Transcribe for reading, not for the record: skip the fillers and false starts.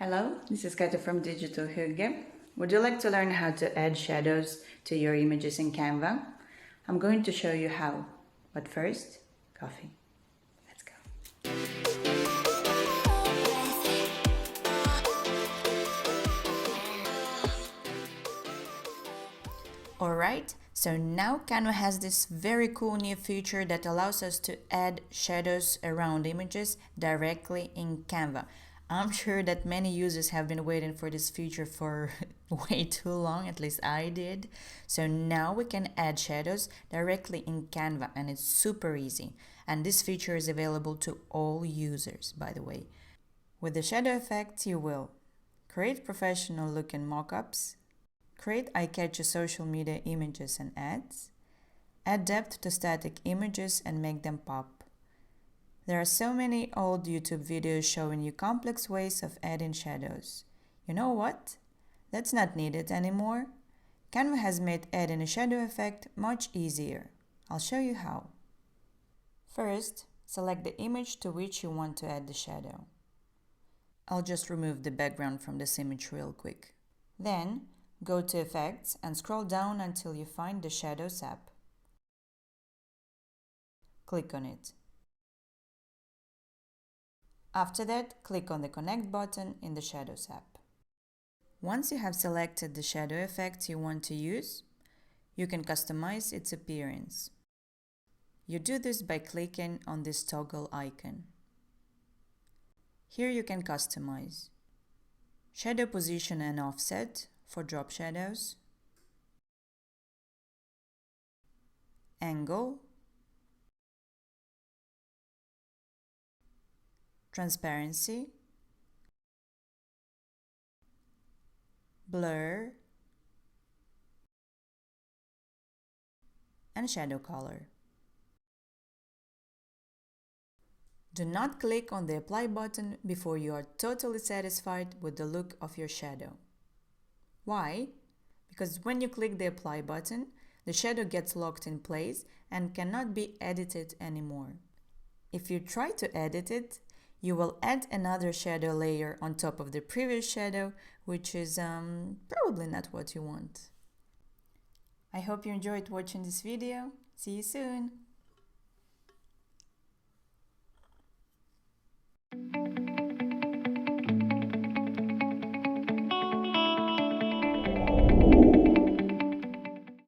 Hello, this is Kata from Digital Hygge. Would you like to learn how to add shadows to your images in Canva? I'm going to show you how, but first, coffee. Let's go. Alright, so now Canva has this very cool new feature that allows us to add shadows around images directly in Canva. I'm sure that many users have been waiting for this feature for way too long, at least I did. So now we can add shadows directly in Canva and it's super easy. And this feature is available to all users, by the way. With the shadow effect, you will create professional looking mockups, create eye-catchy social media images and ads, add depth to static images and make them pop. There are so many old YouTube videos showing you complex ways of adding shadows. You know what? That's not needed anymore. Canva has made adding a shadow effect much easier. I'll show you how. First, select the image to which you want to add the shadow. I'll just remove the background from this image real quick. Then, go to Effects and scroll down until you find the Shadows app. Click on it. After that, click on the Connect button in the Shadows app. Once you have selected the shadow effect you want to use, you can customize its appearance. You do this by clicking on this toggle icon. Here you can customize shadow position and offset for drop shadows, angle, transparency, blur, and shadow color. Do not click on the Apply button before you are totally satisfied with the look of your shadow. Why? Because when you click the Apply button, the shadow gets locked in place and cannot be edited anymore. If you try to edit it, you will add another shadow layer on top of the previous shadow, which is probably not what you want. I hope you enjoyed watching this video. See you soon!